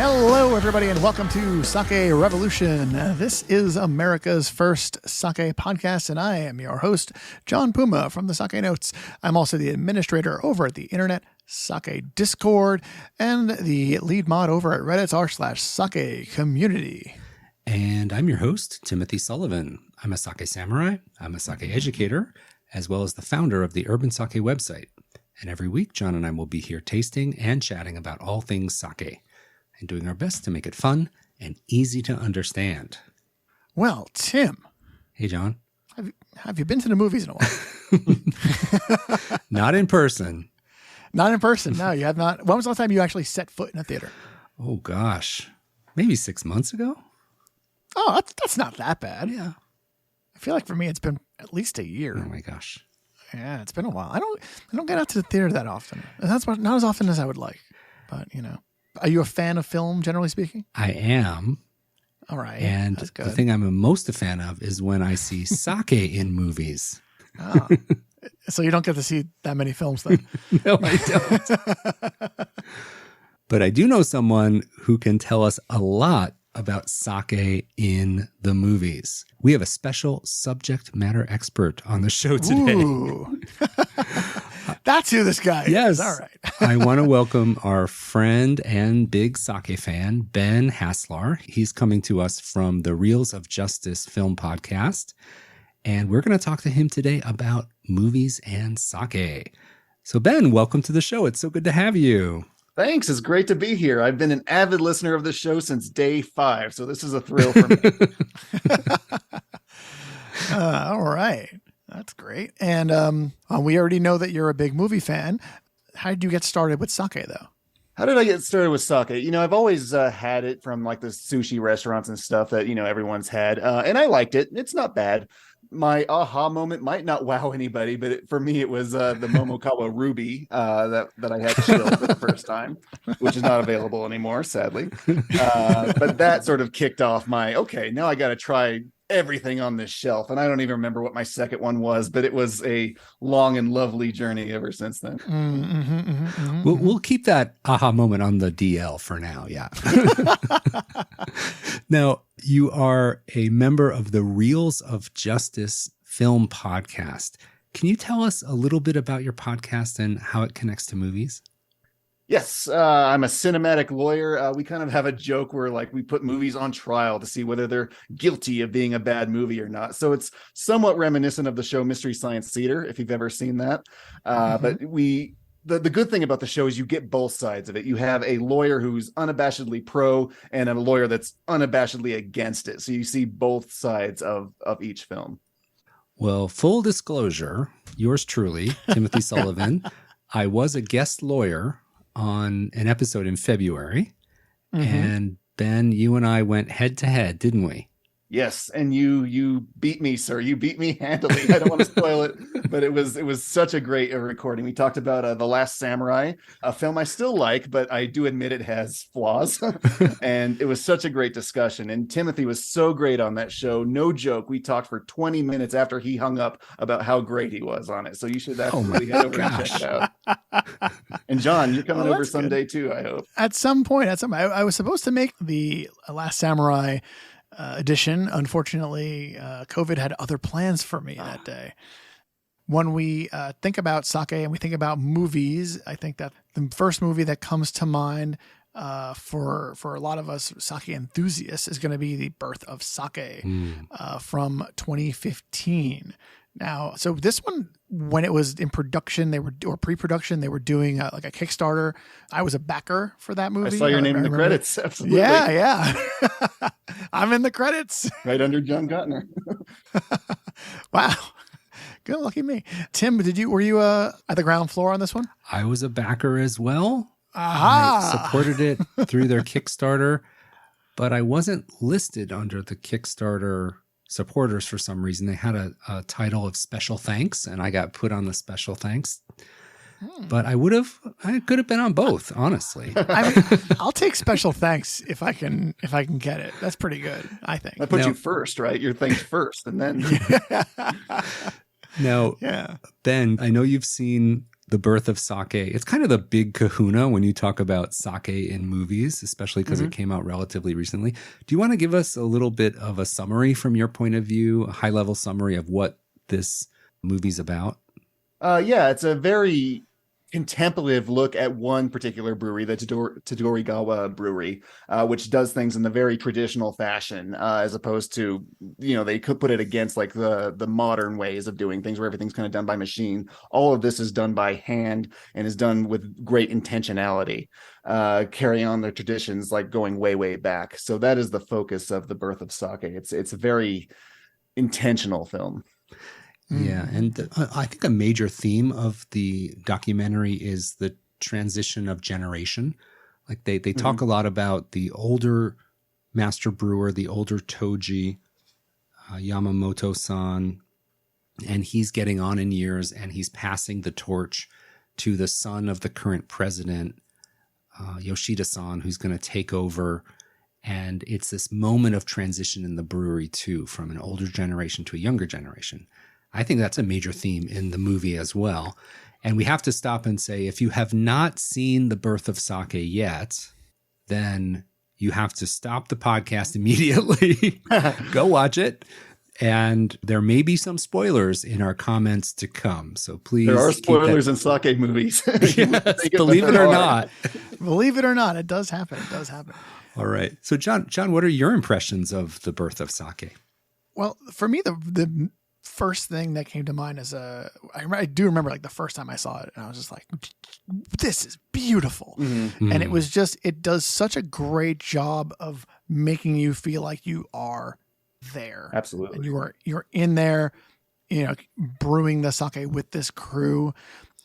Hello, everybody, and welcome to Sake Revolution. This is America's first sake podcast, and I am your host, John Puma from the Sake Notes. I'm also the administrator over at the Internet Sake Discord and the lead mod over at Reddit's r/sake community. And I'm your host, Timothy Sullivan. I'm a sake samurai, I'm a sake educator, as well as the founder of the Urban Sake website. And every week, John and I will be here tasting and chatting about all things sake, and doing our best to make it fun and easy to understand. Well, Tim. Hey, John. Have you been to the movies in a while? Not in person. Not in person. No, you have not. When was the last time you actually set foot in a theater? Oh, gosh. Maybe 6 months ago? Oh, that's not that bad. Yeah. I feel like for me, it's been at least a year. Oh, my gosh. Yeah, it's been a while. I don't get out to the theater that often. That's not as often as I would like. But, you know. Are you a fan of film, generally speaking? I am. All right. And the thing I'm most a fan of is when I see sake in movies. Oh. So you don't get to see that many films then? No, I don't. But I do know someone who can tell us a lot about sake in the movies. We have a special subject matter expert on the show today. Ooh. That's who this guy yes. is. All right. I want to welcome our friend and big sake fan, Ben Haslar. He's coming to us from the Reels of Justice film podcast. And we're going to talk to him today about movies and sake. So Ben, welcome to the show. It's so good to have you. Thanks. It's great to be here. I've been an avid listener of the show since day 5, so this is a thrill for me. All right. That's great. And we already know that you're a big movie fan. How did you get started with sake, though? How did I get started with sake? You know, I've always had it from like the sushi restaurants and stuff that, you know, everyone's had. And I liked it. It's not bad. My aha moment might not wow anybody, but for me, it was the Momokawa Ruby that I had chilled for the first time, which is not available anymore, sadly. But that sort of kicked off my, okay, now I got to try everything on this shelf. And I don't even remember what my second one was, but it was a long and lovely journey ever since then. We'll keep that aha moment on the DL for now. Yeah. Now, you are a member of the Reels of Justice film podcast. Can you tell us a little bit about your podcast and how it connects to movies? Yes, I'm a cinematic lawyer. We kind of have a joke where like we put movies on trial to see whether they're guilty of being a bad movie or not. So it's somewhat reminiscent of the show Mystery Science Theater, if you've ever seen that. But the good thing about the show is you get both sides of it. You have a lawyer who's unabashedly pro and a lawyer that's unabashedly against it. So you see both sides of each film. Well, full disclosure, yours truly, Timothy Sullivan, I was a guest lawyer on an episode in February. And Ben, you and I went head to head, didn't we? Yes, and you beat me, sir. You beat me handily. I don't want to spoil it, but it was such a great recording. We talked about The Last Samurai, a film I still like, but I do admit it has flaws. And it was such a great discussion. And Timothy was so great on that show. No joke. We talked for 20 minutes after he hung up about how great he was on it. So you should absolutely head over and check it out. And John, you're coming over someday too, I hope. At some point, I was supposed to make the Last Samurai edition. Unfortunately, COVID had other plans for me that day. When we think about sake and we think about movies, I think that the first movie that comes to mind for a lot of us sake enthusiasts is going to be The Birth of Sake from 2015. Now, so this one, when it was in production, or pre-production, they were doing like a Kickstarter. I was a backer for that movie. I saw your name in the credits. Absolutely. Yeah. I'm in the credits. Right under John Gottner. Wow. Good, lucky me. Tim, were you at the ground floor on this one? I was a backer as well. Aha! I supported it through their Kickstarter, but I wasn't listed under the Kickstarter supporters for some reason. They had a title of special thanks, and I got put on the special thanks. But I could have been on both, honestly. I mean, I'll take special thanks if I can get it. That's pretty good, I think. I put you first, right? Your thanks first, and then. Now, Ben, I know you've seen The Birth of Sake. It's kind of the big kahuna when you talk about sake in movies, especially because it came out relatively recently. Do you want to give us a little bit of a summary from your point of view, a high-level summary of what this movie's about? Yeah, it's a very contemplative look at one particular brewery, the Tedorigawa brewery, which does things in the very traditional fashion, as opposed to, they could put it against like the modern ways of doing things where everything's kind of done by machine. All of this is done by hand and is done with great intentionality, carry on their traditions like going way, way back. So that is the focus of The Birth of Sake. It's a very intentional film. Yeah, and I think a major theme of the documentary is the transition of generation. Like they talk a lot about the older master brewer, the older Toji, Yamamoto-san, and he's getting on in years and he's passing the torch to the son of the current president, Yoshida-san, who's going to take over. And it's this moment of transition in the brewery too, from an older generation to a younger generation. I think that's a major theme in the movie as well. And we have to stop and say, if you have not seen The Birth of Sake yet, then you have to stop the podcast immediately, go watch it. And there may be some spoilers in our comments to come. So please. There are spoilers in sake movies. Yes, believe it or not. Believe it or not, it does happen. It does happen. All right. So John, what are your impressions of The Birth of Sake? Well, for me, the first thing that came to mind is I do remember like the first time I saw it and I was just like, this is beautiful. And it does such a great job of making you feel like you are there. Absolutely. And you're in there, brewing the sake with this crew,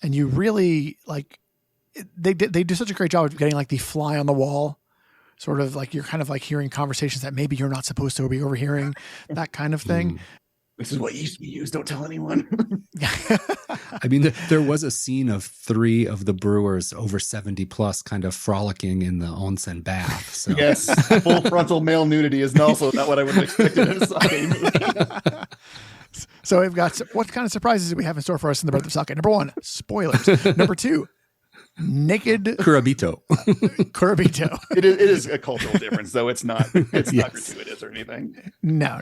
and you really like, they do such a great job of getting like the fly on the wall, sort of like you're kind of like hearing conversations that maybe you're not supposed to be overhearing, that kind of thing. This is what used to be used. Don't tell anyone. I mean, there was a scene of 3 of the brewers over 70 plus kind of frolicking in the onsen bath. So. Yes, full frontal male nudity is also not what I would have expected in a sake movie. So we've got, what kind of surprises do we have in store for us in The Birth of Sake? Number 1, spoilers. Number 2, naked Kurabito. Kurabito. It is a cultural difference, though. It's not not gratuitous or anything. No.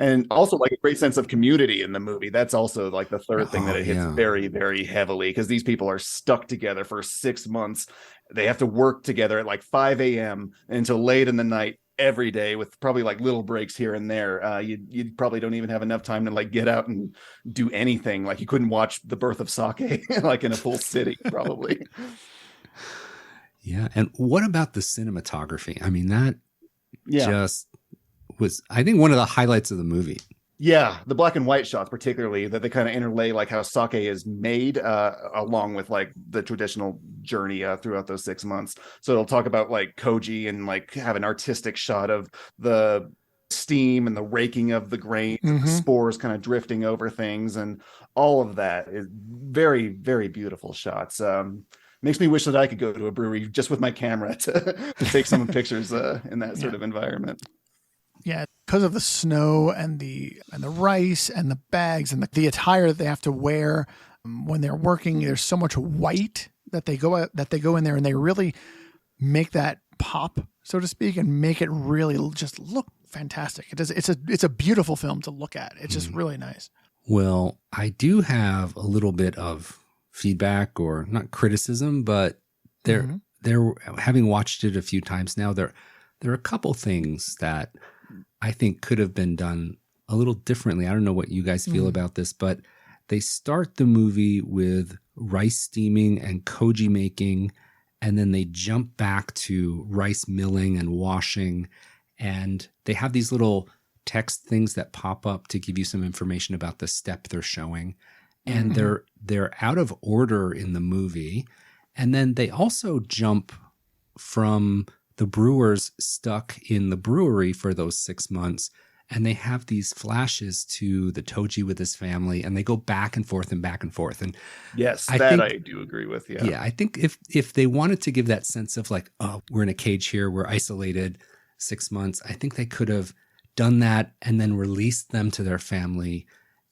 And also like a great sense of community in the movie. That's also like the third thing that it hits very, very heavily, because these people are stuck together for 6 months. They have to work together at like 5 a.m. until late in the night every day, with probably like little breaks here and there. You probably don't even have enough time to like get out and do anything. Like you couldn't watch The Birth of Sake like in a full city, probably. Yeah. And what about the cinematography? I mean, that just was, I think, one of the highlights of the movie. Yeah, the black and white shots, particularly, that they kind of interlay like how sake is made, along with like the traditional journey throughout those 6 months. So it'll talk about like koji and like have an artistic shot of the steam and the raking of the grain, the spores kind of drifting over things, and all of that is very, very beautiful shots. Makes me wish that I could go to a brewery just with my camera to take some pictures in that sort of environment. Yeah, because of the snow and the rice and the bags and the attire that they have to wear when they're working, there's so much white that they go in there and they really make that pop, so to speak, and make it really just look fantastic. It's a beautiful film to look at. It's just really nice. Well, I do have a little bit of feedback, or not criticism, but there having watched it a few times now, there are a couple things that I think could have been done a little differently. I don't know what you guys feel about this, but they start the movie with rice steaming and koji making, and then they jump back to rice milling and washing, and they have these little text things that pop up to give you some information about the step they're showing, and they're out of order in the movie. And then they also jump from the brewers stuck in the brewery for those 6 months, and they have these flashes to the Toji with his family, and they go back and forth and back and forth. And yes, I do agree with. Yeah, I think if they wanted to give that sense of like, oh, we're in a cage here, we're isolated 6 months, I think they could have done that and then released them to their family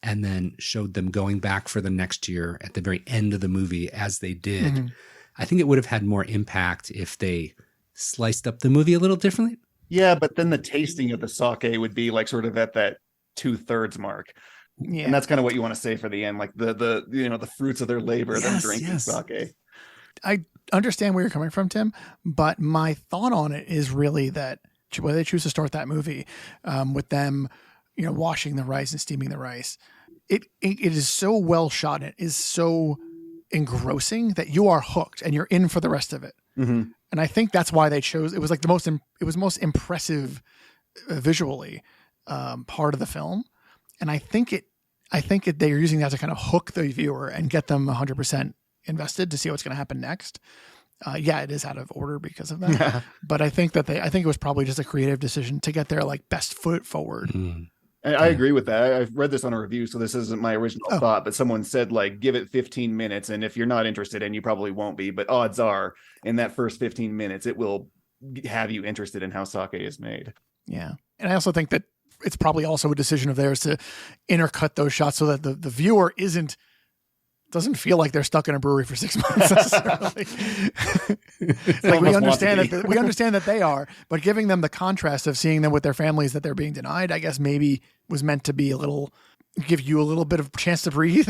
and then showed them going back for the next year at the very end of the movie as they did. Mm-hmm. I think it would have had more impact if they sliced up the movie a little differently. Yeah, but then the tasting of the sake would be like sort of at that 2/3 mark. Yeah. And that's kind of what you want to say for the end, like the fruits of their labor, them drinking sake. I understand where you're coming from, Tim, but my thought on it is really that whether they choose to start that movie with them, washing the rice and steaming the rice, it is so well shot. It is so engrossing that you are hooked and you're in for the rest of it. Mm-hmm. And I think that's why they chose. It was like most impressive visually part of the film, and I think they're using that to kind of hook the viewer and get them 100% invested to see what's going to happen next. It is out of order because of that, but I think it was probably just a creative decision to get their like best foot forward. Mm-hmm. I agree with that. I've read this on a review, so this isn't my original thought, but someone said like, give it 15 minutes. And if you're not interested, and you probably won't be, but odds are in that first 15 minutes, it will have you interested in how sake is made. Yeah. And I also think that it's probably also a decision of theirs to intercut those shots so that the viewer doesn't feel like they're stuck in a brewery for 6 months necessarily. Like we understand that they are, but giving them the contrast of seeing them with their families that they're being denied, I guess maybe was meant to be give you a little bit of chance to breathe.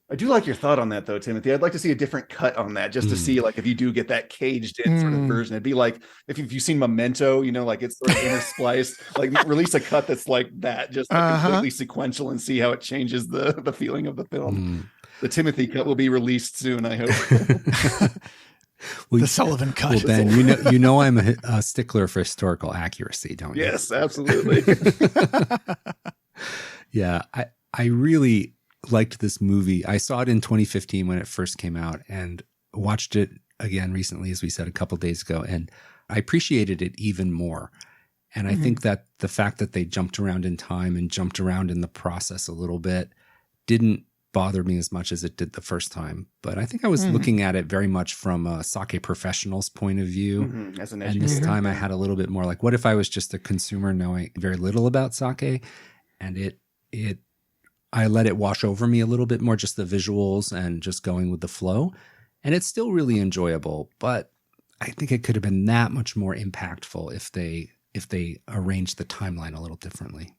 I do like your thought on that though, Timothy. I'd like to see a different cut on that just to see like if you do get that caged in sort of version. It'd be like if you've seen Memento, like it's sort of interspliced, like release a cut that's like that, just like completely sequential and see how it changes the feeling of the film. The Timothy cut will be released soon, I hope. The Sullivan cut. Well, Ben, you know I'm a stickler for historical accuracy, don't you? Yes, absolutely. Yeah, I really liked this movie. I saw it in 2015 when it first came out and watched it again recently, as we said, a couple of days ago, and I appreciated it even more. And I think that the fact that they jumped around in time and jumped around in the process a little bit didn't bother me as much as it did the first time. But I think I was looking at it very much from a sake professional's point of view. As an and this time I had a little bit more like, what if I was just a consumer knowing very little about sake, and I let it wash over me a little bit more, just the visuals and just going with the flow. And it's still really enjoyable, but I think it could have been that much more impactful if they arranged the timeline a little differently.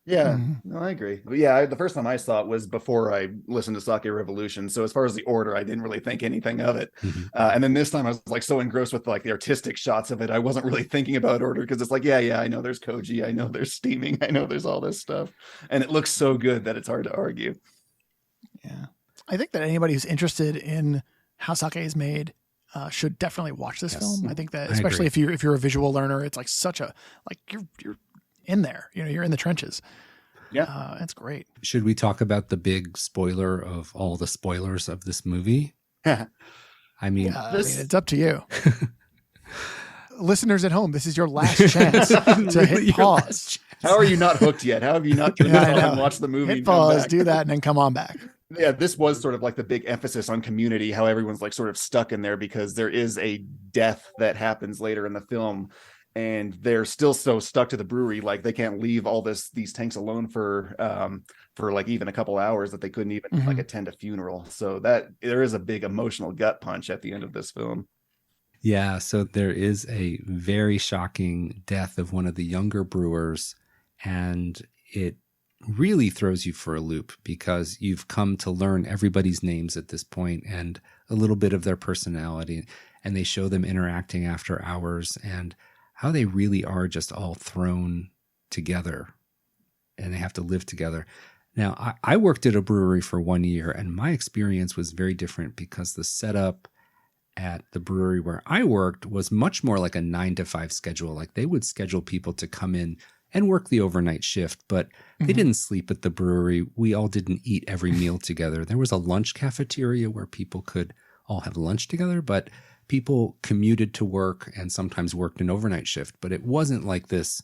Yeah, no, I agree. But yeah, the first time I saw it was before I listened to Sake Revolution. So as far as the order, I didn't really think anything of it. And then this time I was like so engrossed with like the artistic shots of it. I wasn't really thinking about order because it's like, yeah, I know there's koji. I know there's steaming. I know there's all this stuff. And it looks so good that it's hard to argue. Yeah. I think that anybody who's interested in how sake is made should definitely watch this film. I think that especially if you're a visual learner, it's like you're in there, you're in the trenches. Yeah. That's great. Should we talk about the big spoiler of all the spoilers of this movie? I mean, it's up to you. Listeners at home, this is your last chance to hit pause. How are you not hooked yet? How have you not turned on and watched the movie? Hit pause, do that, and then come on back. Yeah, this was sort of like the big emphasis on community, how everyone's like sort of stuck in there because there is a death that happens later in the film. And they're still so stuck to the brewery, like they can't leave all these tanks alone for like even a couple hours that they couldn't even like attend a funeral. So that there is a big emotional gut punch at the end of this film. Yeah, so there is a very shocking death of one of the younger brewers, and it really throws you for a loop because you've come to learn everybody's names at this point and a little bit of their personality, and they show them interacting after hours and how they really are just all thrown together and they have to live together. Now, I worked at a brewery for 1 year, and my experience was very different because the setup at the brewery where I worked was much more like a 9-to-5 schedule. Like they would schedule people to come in and work the overnight shift, but they didn't sleep at the brewery. We all didn't eat every meal together. There was a lunch cafeteria where people could all have lunch together, but people commuted to work and sometimes worked an overnight shift, but it wasn't like this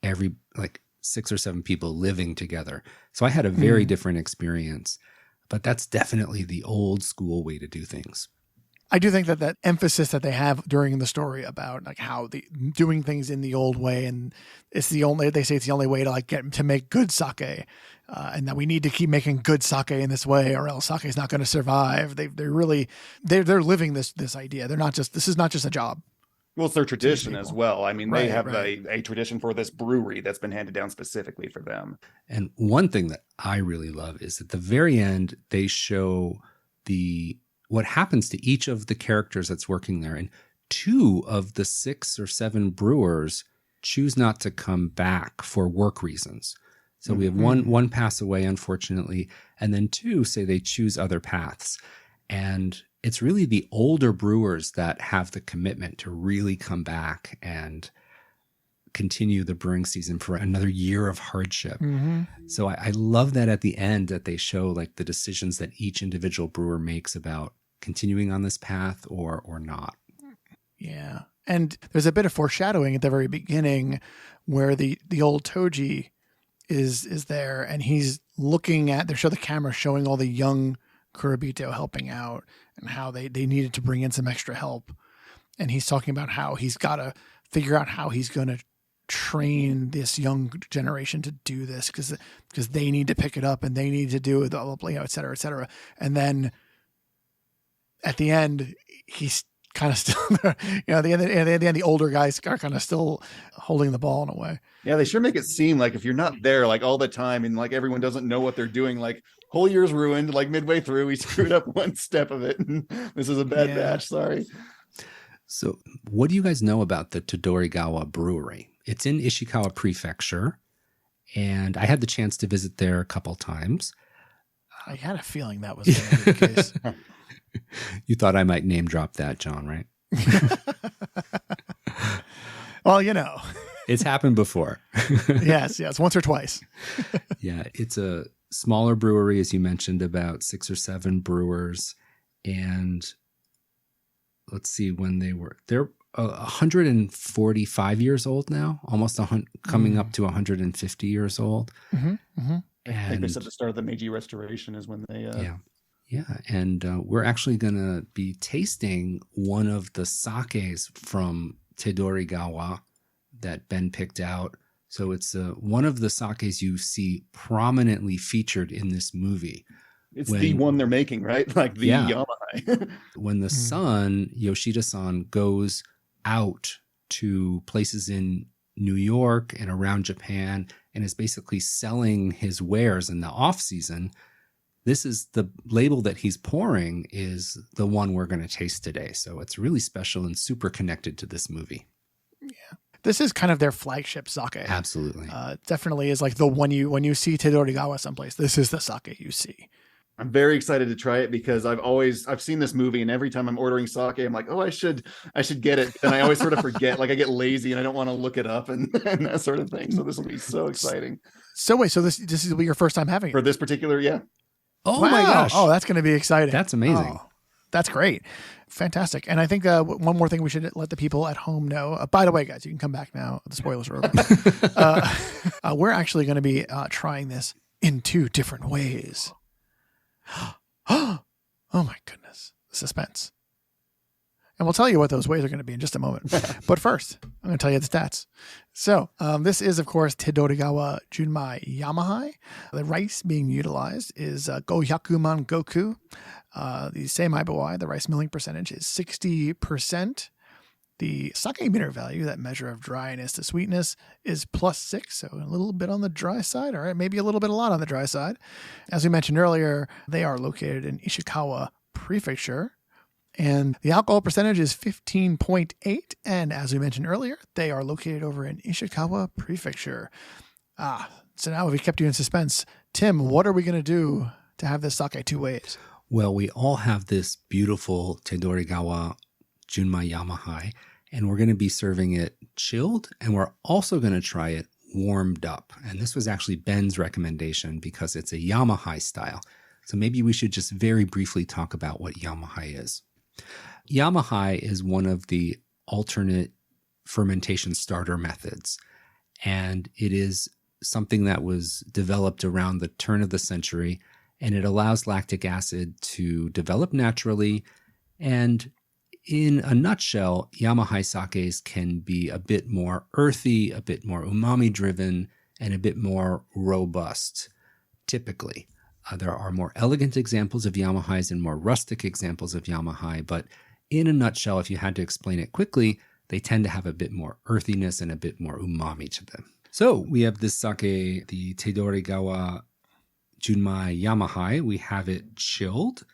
every like 6 or 7 people living together. So I had a very different experience, but that's definitely the old school way to do things. I do think that emphasis that they have during the story about like how doing things in the old way, and they say it's the only way to like get to make good sake. and that we need to keep making good sake in this way, or else sake is not going to survive. They're living this idea. This is not just a job. Well, it's their tradition as well. I mean, they have right. a tradition for this brewery that's been handed down specifically for them. And one thing that I really love is at the very end, they show what happens to each of the characters that's working there. And 2 of the 6 or 7 brewers choose not to come back for work reasons. So we have one pass away, unfortunately, and then 2 say they choose other paths. And it's really the older brewers that have the commitment to really come back and continue the brewing season for another year of hardship. Mm-hmm. So I love that at the end that they show like the decisions that each individual brewer makes about continuing on this path or not. Yeah. And there's a bit of foreshadowing at the very beginning where the old Toji is there, and he's looking at, they show the camera showing all the young Kurobito helping out and how they needed to bring in some extra help. And he's talking about how he's got to figure out how he's going to train this young generation to do this because they need to pick it up and they need to do it, et cetera, et cetera. And then at the end, he's kind of still, at the end, the older guys are kind of still holding the ball in a way. Yeah, they sure make it seem like if you're not there like all the time and like everyone doesn't know what they're doing, like whole year's ruined, like midway through, we screwed up one step of it. And this is a bad batch. Sorry. So what do you guys know about the Tedorigawa brewery? It's in Ishikawa prefecture, and I had the chance to visit there a couple times. I had a feeling that was going to be the case. You thought I might name drop that, John, right? Well, it's happened before. Yes, once or twice. Yeah, it's a smaller brewery, as you mentioned, about 6 or 7 brewers. And let's see when they're 145 years old now, almost coming up to 150 years old. Mm-hmm, mm-hmm. I think they said the start of the Meiji Restoration is when they... Yeah. And we're actually going to be tasting one of the sakes from Tedorigawa that Ben picked out. So it's one of the sakes you see prominently featured in this movie. It's the one they're making, right? Like the Yamahai. When the son, Yoshida-san, goes out to places in New York and around Japan and is basically selling his wares in the off season, this is the label that he's pouring is the one we're going to taste today. So it's really special and super connected to this movie. Yeah. This is kind of their flagship sake. Absolutely. Definitely is like the one when you see Tedorigawa someplace, this is the sake you see. I'm very excited to try it because I've seen this movie, and every time I'm ordering sake, I'm like, oh, I should get it. And I always sort of forget, like I get lazy and I don't want to look it up and that sort of thing. So this will be so exciting. So wait, so this will be your first time having it? For this particular, yeah. Oh my gosh. Oh, that's going to be exciting. That's amazing. Oh, that's great. Fantastic. And I think one more thing we should let the people at home know. By the way, guys, you can come back now. The spoilers are over. We're actually going to be trying this in 2 different ways. Oh my goodness. Suspense. And we'll tell you what those ways are going to be in just a moment. But first, I'm going to tell you the stats. So this is, of course, Tedorigawa Junmai Yamahai. The rice being utilized is Gohyakuman Goku. The Seimai, the rice milling percentage is 60%. The sake meter value, that measure of dryness to sweetness, is +6, so a little bit on the dry side, all right, maybe a little bit a lot on the dry side. As we mentioned earlier, they are located in Ishikawa Prefecture, and the alcohol percentage is 15.8, and as we mentioned earlier, they are located over in Ishikawa Prefecture. So now we've kept you in suspense. Tim, what are we going to do to have this sake 2 ways? Well, we all have this beautiful Tedorigawa Junmai Yamahai, and we're going to be serving it chilled, and we're also going to try it warmed up. And this was actually Ben's recommendation because it's a Yamahai style. So maybe we should just very briefly talk about what Yamahai is. Yamahai is one of the alternate fermentation starter methods, and it is something that was developed around the turn of the century, and it allows lactic acid to develop naturally. And in a nutshell, Yamahai sakes can be a bit more earthy, a bit more umami driven, and a bit more robust. typically. There are more elegant examples of Yamahais and more rustic examples of Yamahai, but in a nutshell, if you had to explain it quickly, they tend to have a bit more earthiness and a bit more umami to them. So we have this sake, the Tedorigawa Junmai Yamahai. We have it chilled,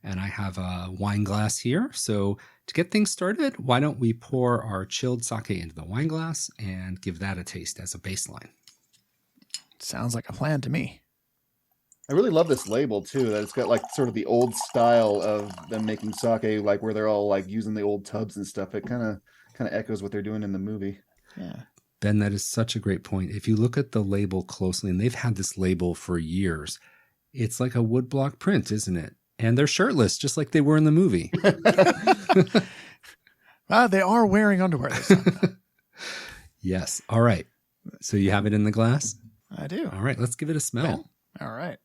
and I have a wine glass here. So to get things started, why don't we pour our chilled sake into the wine glass and give that a taste as a baseline? Sounds like a plan to me. I really love this label too, that it's got like sort of the old style of them making sake, like where they're all like using the old tubs and stuff. It kind of echoes what they're doing in the movie. Yeah. Ben, that is such a great point. If you look at the label closely, and they've had this label for years, it's like a woodblock print, isn't it? And they're shirtless, just like they were in the movie. They are wearing underwear this time. Yes. All right. So you have it in the glass? I do. All right. Let's give it a smell. All right.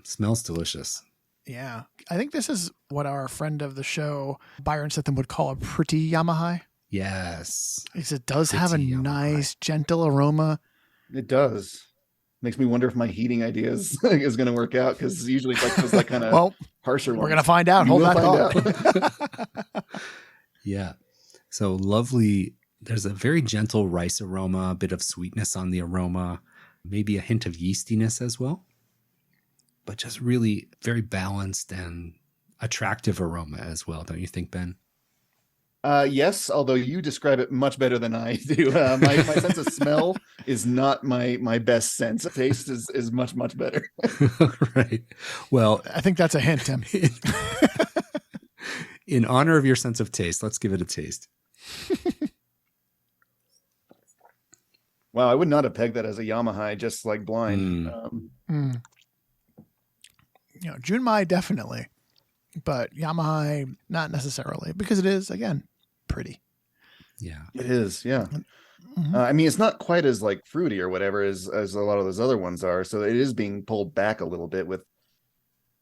Smells delicious. Yeah. I think this is what our friend of the show, Byron Sithem, would call a pretty Yamahai. Yes. Because it does have a Pretty Yamahai. nice, gentle aroma. It does. Makes me wonder if my heating ideas is going to work out, because usually it's like those like kind of harsher ones. We're going to find out. You Hold will that find thought. Yeah. So lovely. There's a very gentle rice aroma, a bit of sweetness on the aroma, maybe a hint of yeastiness as well, but just really very balanced and attractive aroma as well. Don't you think, Ben? Yes, although you describe it much better than I do. My sense of smell is not my best sense. Taste is much, much better. Right. Well, I think that's a hint, Tim. in honor of your sense of taste, let's give it a taste. Wow, I would not have pegged that as a Yamahai, just like blind. Junmai definitely, but Yamahai not necessarily, because it is, again, pretty. Yeah. It is, yeah. Mm-hmm. I mean, it's not quite as like fruity or whatever as a lot of those other ones are, so it is being pulled back a little bit with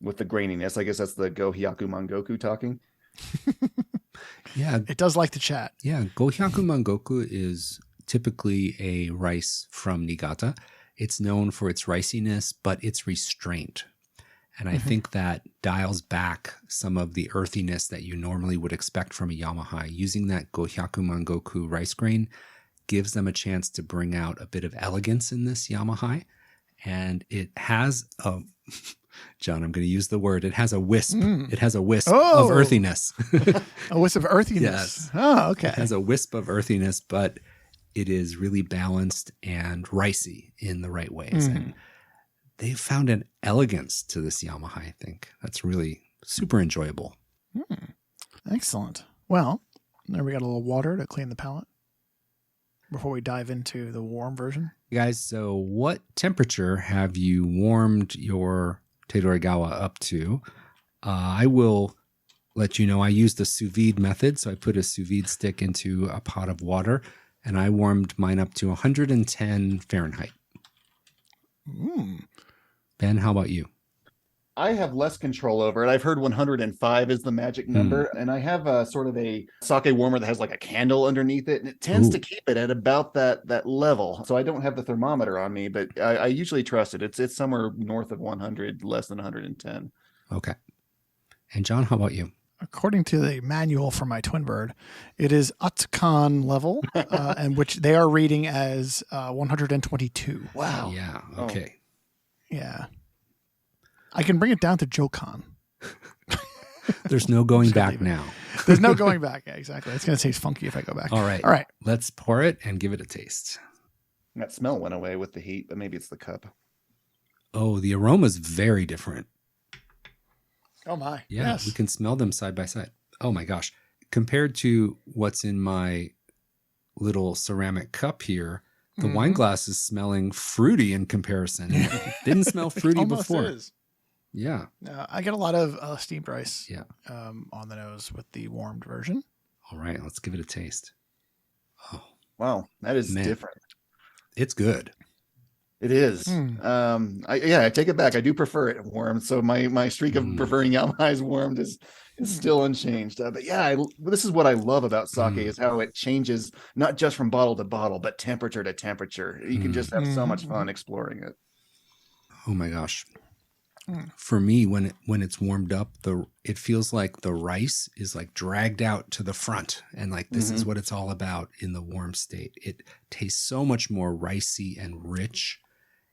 the graininess. I guess that's the Go Hyaku Mangoku talking. Yeah. It does like to chat. Yeah. Gohyaku Mangoku is typically a rice from Niigata. It's known for its riciness, but its restraint. And I think that dials back some of the earthiness that you normally would expect from a Yamahai. Using that Gohyaku Mangoku rice grain gives them a chance to bring out a bit of elegance in this Yamahai. And it has John, I'm going to use the word. It has a wisp. It has a wisp of earthiness. A wisp of earthiness. Yes. Oh, okay. It has a wisp of earthiness, but it is really balanced and ricey in the right ways. And they've found an elegance to this Yamahai, I think. That's really super enjoyable. Excellent. Well, there we got a little water to clean the palate before we dive into the warm version. Guys, so what temperature have you warmed your Tedorigawa up to? I will let you know I used the sous vide method. So I put a sous vide stick into a pot of water and I warmed mine up to 110 Fahrenheit. Ben, how about you? I have less control over it. I've heard 105 is the magic number, and I have a sort of a sake warmer that has like a candle underneath it, and it tends to keep it at about that level. So I don't have the thermometer on me, but I usually trust it. It's somewhere north of 100, less than 110. Okay. And John, how about you? According to the manual for my twin bird, it is Atsukan level, and which they are reading as 122. Wow. Yeah. Okay. Yeah. I can bring it down to Jokan. There's no going back now. There's no going back. Yeah, exactly. It's going to taste funky if I go back. All right. All right. Let's pour it and give it a taste. That smell went away with the heat, but maybe it's the cup. Oh, the aroma's very different. Oh, my. Yeah, Yes. we can smell them side by side. Oh, my gosh. Compared to what's in my little ceramic cup here, the wine glass is smelling fruity in comparison. It didn't smell fruity Almost before. is. Yeah. I get a lot of steamed rice Yeah. on the nose with the warmed version. All right, let's give it a taste. Oh, Wow, that is Man. different. it's good. It is. Hmm. I take it back. I do prefer it warm. So my streak of preferring Yamahai's warmed is still unchanged. But yeah, this is what I love about sake is how it changes not just from bottle to bottle, but temperature to temperature. You can just have so much fun exploring it. Oh my gosh. For me, when it's warmed up, it feels like the rice is like dragged out to the front, and like this is what it's all about in the warm state. It tastes so much more ricey and rich.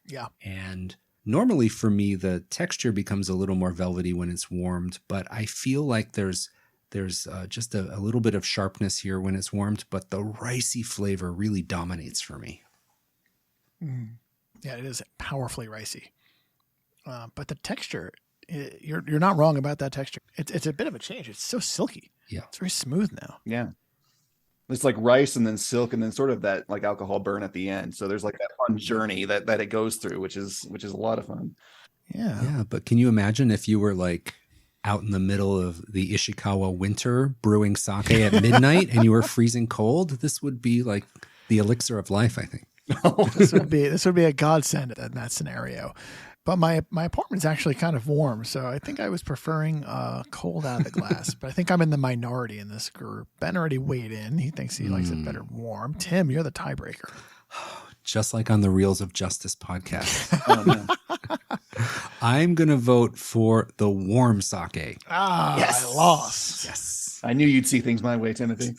Yeah. And normally for me, the texture becomes a little more velvety when it's warmed, but I feel like there's just a little bit of sharpness here when it's warmed, but the ricey flavor really dominates for me. Yeah, it is powerfully ricey. But the texture, you're not wrong about that texture. It's a bit of a change. It's so silky. Yeah. It's very smooth now. Yeah. It's like rice and then silk and then sort of that like alcohol burn at the end. So there's like that fun journey that it goes through, which is a lot of fun. Yeah. Yeah. But can you imagine if you were like out in the middle of the Ishikawa winter brewing sake at midnight and you were freezing cold? This would be like the elixir of life, I think. This would be a godsend in that scenario. But my apartment's actually kind of warm, so I think I was preferring cold out of the glass. But I think I'm in the minority in this group. Ben already weighed in. He thinks he likes it better warm. Tim, you're the tiebreaker. Just like on the Reels of Justice podcast. I'm going to vote for the warm sake. Yes. I lost. Yes. I knew you'd see things my way, Timothy.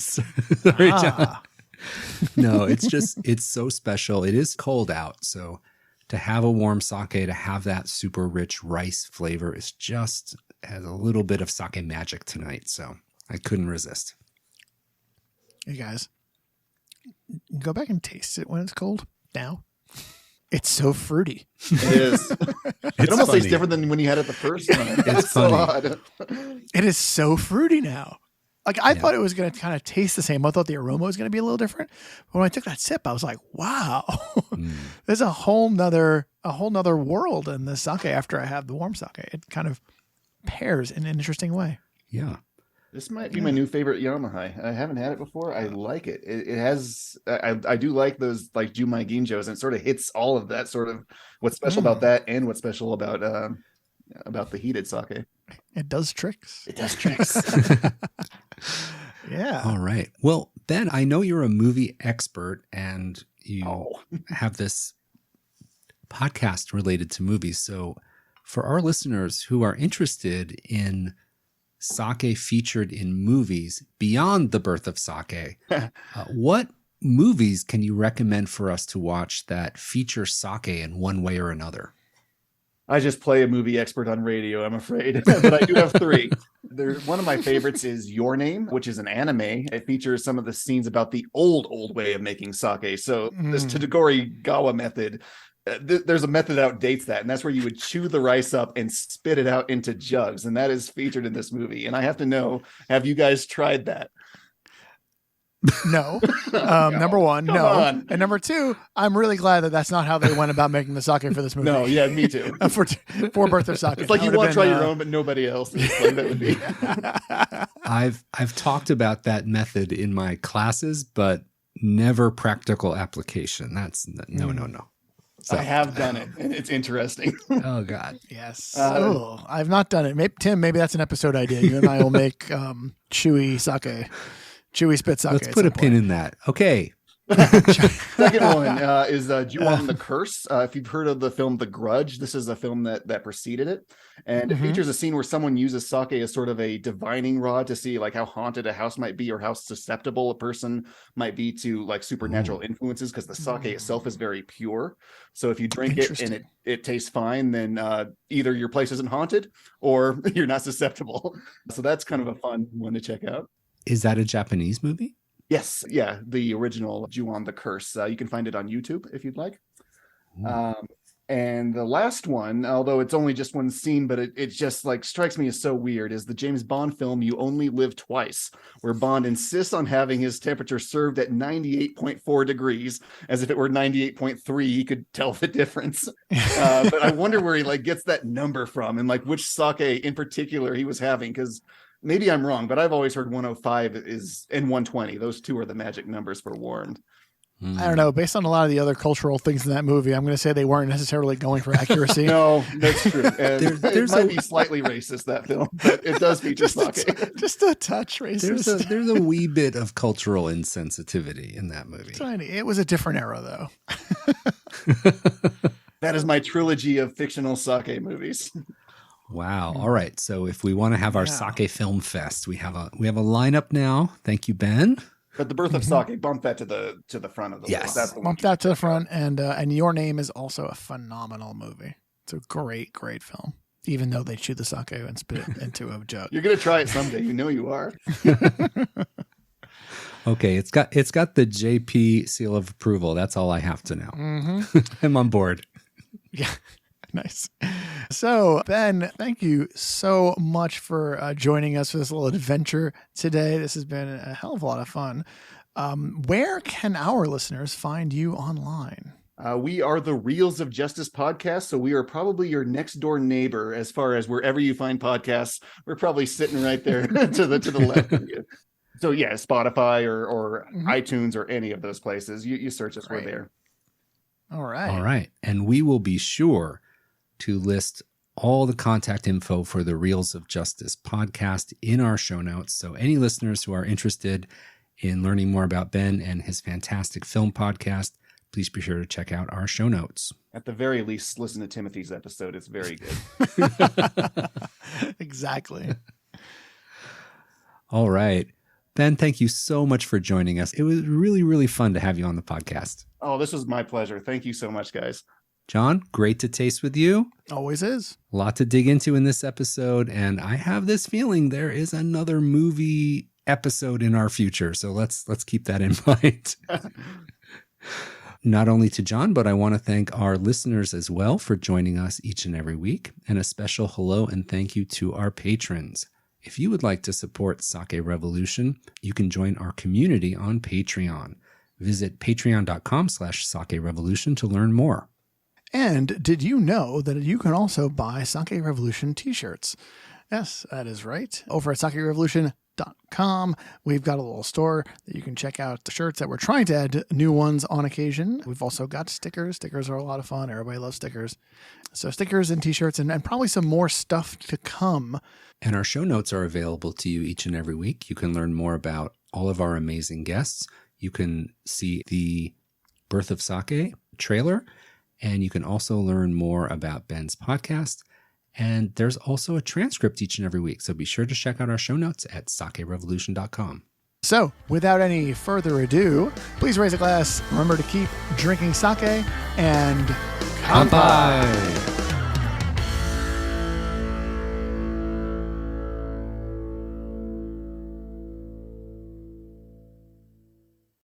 No, it's so special. It is cold out, so to have a warm sake, to have that super rich rice flavor is just has a little bit of sake magic tonight. So I couldn't resist. Hey guys, go back and taste it when it's cold now. It's so fruity. It is. It almost tastes different than when you had it the first time. It's funny. So odd. It is so fruity now. Like I thought it was going to kind of taste the same. I thought the aroma was going to be a little different. But when I took that sip, I was like, wow, there's a whole nother world in this sake after I have the warm sake. It kind of pairs in an interesting way. Yeah. This might be my new favorite Yamahai. I haven't had it before. I like it. It has, I do like those like Junmai Ginjos, and it sort of hits all of that sort of what's special about that and what's special about the heated sake. It does tricks. It does tricks. Yeah. All right. Well, Ben, I know you're a movie expert and you have this podcast related to movies. So for our listeners who are interested in sake featured in movies beyond the birth of sake, what movies can you recommend for us to watch that feature sake in one way or another? I just play a movie expert on radio, I'm afraid, but I do have three. One of my favorites is Your Name, which is an anime. It features some of the scenes about the old way of making sake. So this Tedorigawa method, there's a method that outdates that, and that's where you would chew the rice up and spit it out into jugs, and that is featured in this movie. And I have to know, have you guys tried that? No. Number one, no. On. And number two, I'm really glad that that's not how they went about making the sake for this movie. No, yeah, me too. for Birth of Sake. It's like you want to try your own, but nobody else. Like that would be. I've talked about that method in my classes, but never practical application. That's no. So. I have done it, and it's interesting. Oh God, yes. I've not done it. Tim, maybe that's an episode idea. You and I will make chewy spit sake. Let's put a pin in that. Okay. Second one is Ju-on the Curse. If you've heard of the film The Grudge, this is a film that preceded it, and it features a scene where someone uses sake as sort of a divining rod to see like how haunted a house might be or how susceptible a person might be to like supernatural influences, because the sake itself is very pure. So if you drink it and it tastes fine, then either your place isn't haunted or you're not susceptible. So that's kind of a fun one to check out. Is that a Japanese movie? Yes. Yeah. The original Ju-on the Curse. You can find it on YouTube if you'd like. And the last one, although it's only just one scene, but it just like strikes me as so weird, is the James Bond film You Only Live Twice, where Bond insists on having his temperature served at 98.4 degrees, as if it were 98.3. He could tell the difference. But I wonder where he like gets that number from, and like which sake in particular he was having, because maybe I'm wrong, but I've always heard 105 and 120. Those two are the magic numbers for warmed. I don't know. Based on a lot of the other cultural things in that movie, I'm going to say they weren't necessarily going for accuracy. No, that's true. And it might be slightly racist, that film, but it does feature sake. Just a touch racist. There's a wee bit of cultural insensitivity in that movie. Tiny. It was a different era, though. That is my trilogy of fictional sake movies. Wow. All right. So if we want to have our sake film fest, we have a lineup now. Thank you, Ben. But the birth of sake, bump that to the front of the list. That's the bump that to the front, and Your Name is also a phenomenal movie. It's a great, great film. Even though they chew the sake and spit it into a jug. You're gonna try it someday. You know you are. Okay, it's got the JP seal of approval. That's all I have to know. Mm-hmm. I'm on board. Yeah. Nice. So, Ben, thank you so much for joining us for this little adventure today. This has been a hell of a lot of fun. Where can our listeners find you online? We are the Reels of Justice podcast, so we are probably your next door neighbor as far as wherever you find podcasts. We're probably sitting right there to the left of you. So yeah, Spotify or iTunes or any of those places. You search us, we're there. All right. All right. And we will be sure to list all the contact info for the Reels of Justice podcast in our show notes. So any listeners who are interested in learning more about Ben and his fantastic film podcast, please be sure to check out our show notes. At the very least, listen to Timothy's episode. It's very good. Exactly. All right. Ben, thank you so much for joining us. It was really, really fun to have you on the podcast. Oh, this was my pleasure. Thank you so much, guys. John, great to taste with you. Always is. A lot to dig into in this episode, and I have this feeling there is another movie episode in our future. So let's keep that in mind. Not only to John, but I want to thank our listeners as well for joining us each and every week. And a special hello and thank you to our patrons. If you would like to support Sake Revolution, you can join our community on Patreon. Visit patreon.com/Sake Revolution to learn more. And did you know that you can also buy Sake Revolution t-shirts? Yes, that is right. Over at SakeRevolution.com, we've got a little store that you can check out the shirts that we're trying to add new ones on occasion. We've also got stickers. Stickers are a lot of fun. Everybody loves stickers. So stickers and t-shirts and probably some more stuff to come. And our show notes are available to you each and every week. You can learn more about all of our amazing guests. You can see the Birth of Sake trailer. And you can also learn more about Ben's podcast. And there's also a transcript each and every week. So be sure to check out our show notes at sakerevolution.com. So without any further ado, please raise a glass. Remember to keep drinking sake and Kanpai!